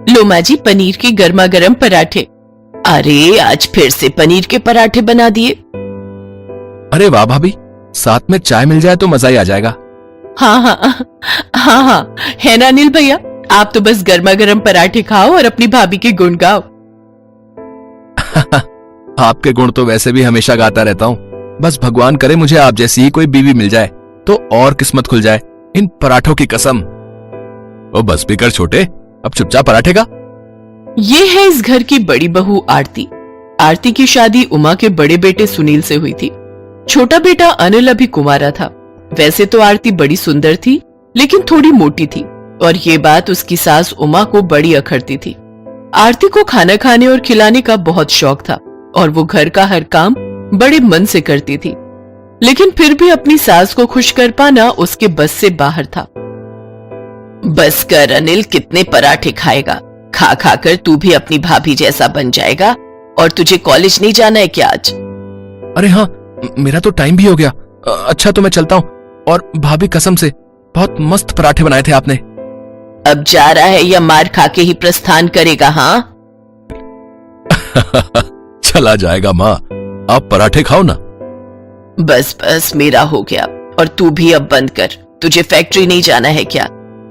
लो माँ जी, पनीर के गर्मा गर्म पराठे। अरे आज फिर से पनीर के पराठे बना दिए। अरे वाह भाभी, साथ में चाय मिल जाए तो मजा ही आ जाएगा। हाँ हाँ हाँ हाँ, है ना अनिल भैया। आप तो बस गर्मा गर्म पराठे खाओ और अपनी भाभी के गुण गाओ। आपके गुण तो वैसे भी हमेशा गाता रहता हूँ। बस भगवान करे मुझे आप जैसी ही कोई बीवी मिल जाए तो और किस्मत खुल जाए। इन पराठों की कसम। ओ बस भी कर छोटे, अब चुपचाप पराठे का। ये है इस घर की बड़ी बहू आरती। आरती की शादी उमा के बड़े बेटे सुनील से हुई थी। छोटा बेटा अनिल अभी कुंवारा था। वैसे तो आरती बड़ी सुंदर थी, लेकिन थोड़ी मोटी थी और ये बात उसकी सास उमा को बड़ी अखरती थी। आरती को खाना खाने और खिलाने का बहुत शौक था और वो घर का हर काम बड़े मन से करती थी, लेकिन फिर भी अपनी सास को खुश कर पाना उसके बस से बाहर था। बस कर अनिल, कितने पराठे खाएगा? खा खा कर तू भी अपनी भाभी जैसा बन जाएगा। और तुझे कॉलेज नहीं जाना है क्या आज? अरे हाँ, मेरा तो टाइम भी हो गया। अच्छा तो मैं चलता हूँ। और भाभी कसम से बहुत मस्त पराठे बनाए थे आपने। अब जा रहा है या मार खा के ही प्रस्थान करेगा? हाँ चला जाएगा माँ, आप पराठे खाओ ना। बस बस, मेरा हो गया। और तू भी अब बंद कर। तुझे फैक्ट्री नहीं जाना है क्या?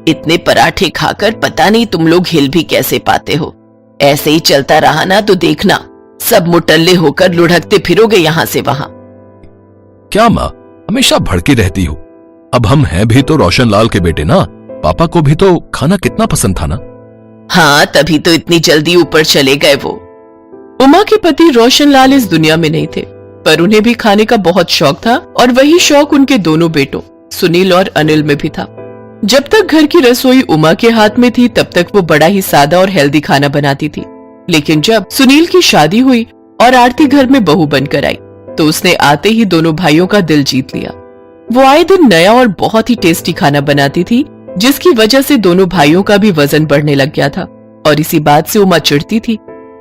इतने पराठे खाकर पता नहीं तुम लोग हिल भी कैसे पाते हो। ऐसे ही चलता रहा ना तो देखना, सब मुटल्ले होकर लुढ़कते फिरोगे यहाँ से वहां। क्या माँ, हमेशा भड़की रहती हो। अब हम हैं भी तो रोशन लाल के बेटे ना। पापा को भी तो खाना कितना पसंद था ना। हाँ, तभी तो इतनी जल्दी ऊपर चले गए वो। उमा के पति रोशन लाल इस दुनिया में नहीं थे, पर उन्हें भी खाने का बहुत शौक था और वही शौक उनके दोनों बेटों सुनील और अनिल में भी था। जब तक घर की रसोई उमा के हाथ में थी तब तक वो बड़ा ही सादा और हेल्दी खाना बनाती थी। लेकिन जब सुनील की शादी हुई और आरती घर में बहू बनकर आई तो उसने आते ही दोनों भाइयों का दिल जीत लिया। वो आए दिन नया और बहुत ही टेस्टी खाना बनाती थी, जिसकी वजह से दोनों भाइयों का भी वजन बढ़ने लग गया था। और इसी बात से उमा चिढ़ती थी,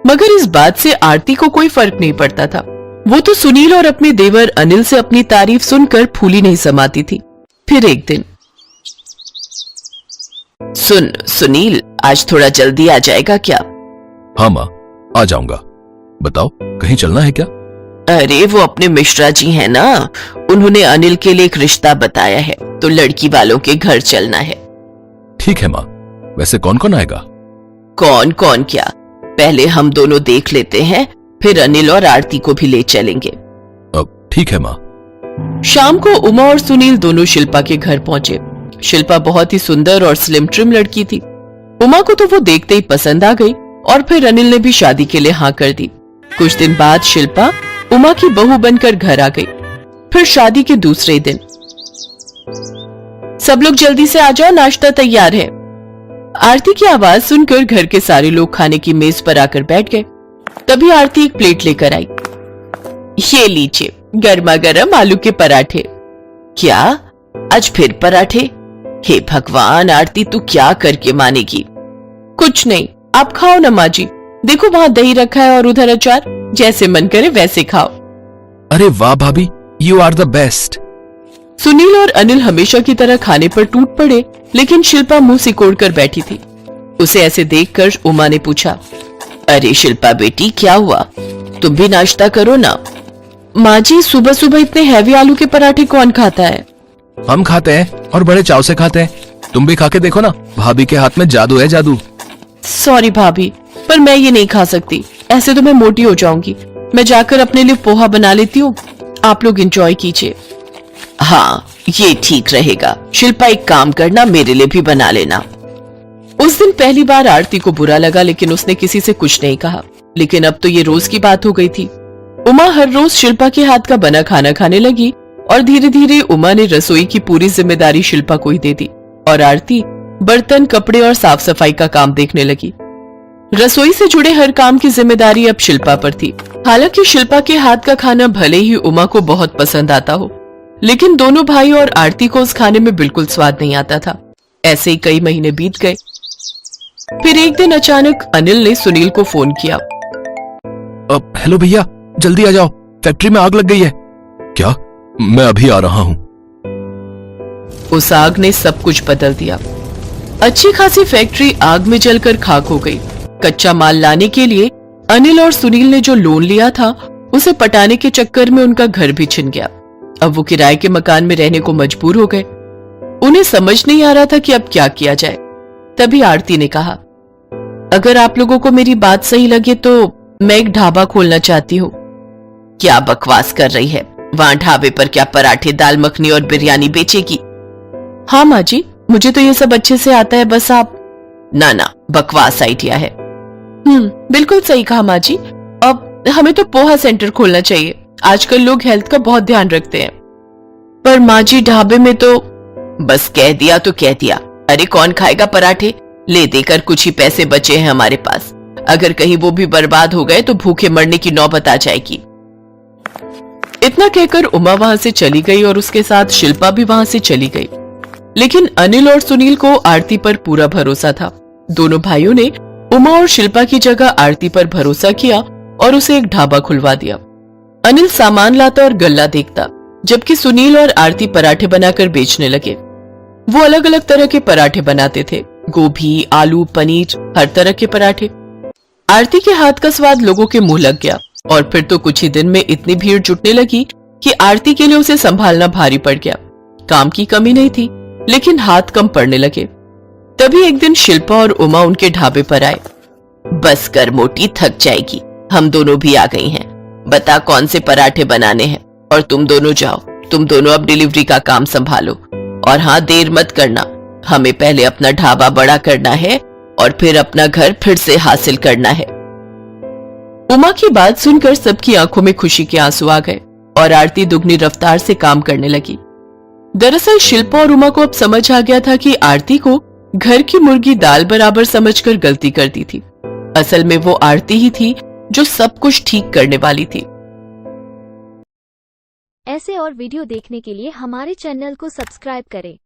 मगर इस बात से आरती को कोई फर्क नहीं पड़ता था। वो तो सुनील और अपने देवर अनिल से अपनी तारीफ सुनकर फूली नहीं समाती थी। फिर एक दिन, सुन सुनील, आज थोड़ा जल्दी आ जाएगा क्या? हाँ माँ, आ जाऊंगा। बताओ, कहीं चलना है क्या? अरे वो अपने मिश्रा जी हैं ना, उन्होंने अनिल के लिए एक रिश्ता बताया है, तो लड़की वालों के घर चलना है। ठीक है माँ। वैसे कौन कौन आएगा? कौन कौन क्या, पहले हम दोनों देख लेते हैं, फिर अनिल और आरती को भी ले चलेंगे। अब ठीक है माँ। शाम को उमा और सुनील दोनों शिल्पा के घर पहुंचे। शिल्पा बहुत ही सुंदर और स्लिम ट्रिम लड़की थी। उमा को तो वो देखते ही पसंद आ गई और फिर अनिल ने भी शादी के लिए हाँ कर दी। कुछ दिन बाद शिल्पा उमा की बहू बनकर घर आ गई। फिर शादी के दूसरे दिन, सब लोग जल्दी से आ जाओ, नाश्ता तैयार है। आरती की आवाज सुनकर घर के सारे लोग खाने की मेज पर आकर बैठ गए। तभी आरती एक प्लेट लेकर आई। ये लीजिए गर्मा गर्म आलू के पराठे। क्या आज फिर पराठे? हे भगवान, आरती तू क्या करके मानेगी? कुछ नहीं, आप खाओ ना माँ जी। देखो वहाँ दही रखा है और उधर अचार, जैसे मन करे वैसे खाओ। अरे वाह भाभी, you are the best. Sunil और अनिल हमेशा की तरह खाने पर टूट पड़े, लेकिन शिल्पा मुंह सिकोड़ कर बैठी थी। उसे ऐसे देखकर उमा ने पूछा, अरे शिल्पा बेटी, क्या हुआ? तुम भी नाश्ता करो ना। माँ जी, सुबह सुबह इतने हैवी आलू के पराठे कौन खाता है? हम खाते हैं और बड़े चाव से खाते हैं। तुम भी खा के देखो ना, भाभी के हाथ में जादू है, जादू। सॉरी भाभी, पर मैं ये नहीं खा सकती, ऐसे तो मैं मोटी हो जाऊंगी। मैं जाकर अपने लिए पोहा बना लेती हूँ, आप लोग एंजॉय कीजिए। हाँ, ये ठीक रहेगा। शिल्पा एक काम करना, मेरे लिए भी बना लेना। उस दिन पहली बार आरती को बुरा लगा, लेकिन उसने किसी से कुछ नहीं कहा। लेकिन अब तो ये रोज की बात हो गई थी। उमा हर रोज शिल्पा के हाथ का बना खाना खाने लगी और धीरे धीरे उमा ने रसोई की पूरी जिम्मेदारी शिल्पा को ही दे दी और आरती बर्तन, कपड़े और साफ सफाई का काम देखने लगी। रसोई से जुड़े हर काम की जिम्मेदारी अब शिल्पा पर थी। हालांकि शिल्पा के हाथ का खाना भले ही उमा को बहुत पसंद आता हो, लेकिन दोनों भाई और आरती को उस खाने में बिल्कुल स्वाद नहीं आता था। ऐसे ही कई महीने बीत गए। फिर एक दिन अचानक अनिल ने सुनील को फोन किया। हेलो भैया, जल्दी आ जाओ, फैक्ट्री में आग लग गई है। क्या? मैं अभी आ रहा हूँ। उस आग ने सब कुछ बदल दिया। अच्छी खासी फैक्ट्री आग में जलकर खाक हो गई। कच्चा माल लाने के लिए अनिल और सुनील ने जो लोन लिया था उसे पटाने के चक्कर में उनका घर भी छिन गया। अब वो किराए के मकान में रहने को मजबूर हो गए। उन्हें समझ नहीं आ रहा था कि अब क्या किया जाए। तभी आरती ने कहा, अगर आप लोगों को मेरी बात सही लगे तो मैं एक ढाबा खोलना चाहती हूँ। क्या बकवास कर रही है? वहां ढाबे पर क्या पराठे, दाल मखनी और बिरयानी बेचेगी? हाँ माँ जी, मुझे तो ये सब अच्छे से आता है, बस आप। ना, बकवास आइडिया है। बिल्कुल सही कहा माँ जी। अब हमें तो पोहा सेंटर खोलना चाहिए। आजकल लोग हेल्थ का बहुत ध्यान रखते हैं। पर माँ जी, ढाबे में तो। बस कह दिया तो कह दिया। अरे कौन खाएगा पराठे? ले देकर कुछ ही पैसे बचे हैं हमारे पास। अगर कहीं वो भी बर्बाद हो गए तो भूखे मरने की नौबत आ जाएगी। इतना कहकर उमा वहां से चली गई और उसके साथ शिल्पा भी वहां से चली गई। लेकिन अनिल और सुनील को आरती पर पूरा भरोसा था। दोनों भाइयों ने उमा और शिल्पा की जगह आरती पर भरोसा किया और उसे एक ढाबा खुलवा दिया। अनिल सामान लाता और गल्ला देखता, जबकि सुनील और आरती पराठे बनाकर बेचने लगे। वो अलग अलग तरह के पराठे बनाते थे, गोभी, आलू, पनीर, हर तरह के पराठे। आरती के हाथ का स्वाद लोगों के मुंह लग गया और फिर तो कुछ ही दिन में इतनी भीड़ जुटने लगी कि आरती के लिए उसे संभालना भारी पड़ गया। काम की कमी नहीं थी, लेकिन हाथ कम पड़ने लगे। तभी एक दिन शिल्पा और उमा उनके ढाबे पर आए। बस कर मोटी, थक जाएगी, हम दोनों भी आ गई हैं। बता कौन से पराठे बनाने हैं और तुम दोनों जाओ। तुम दोनों अब डिलीवरी का काम संभालो। और हाँ, देर मत करना, हमें पहले अपना ढाबा बड़ा करना है और फिर अपना घर फिर से हासिल करना है। उमा की बात सुनकर सबकी आंखों में खुशी के आंसू आ गए और आरती दुगनी रफ्तार से काम करने लगी। दरअसल शिल्पा और उमा को अब समझ आ गया था कि आरती को घर की मुर्गी दाल बराबर समझकर गलती कर दी थी। असल में वो आरती ही थी जो सब कुछ ठीक करने वाली थी। ऐसे और वीडियो देखने के लिए हमारे चैनल को सब्सक्राइब करें।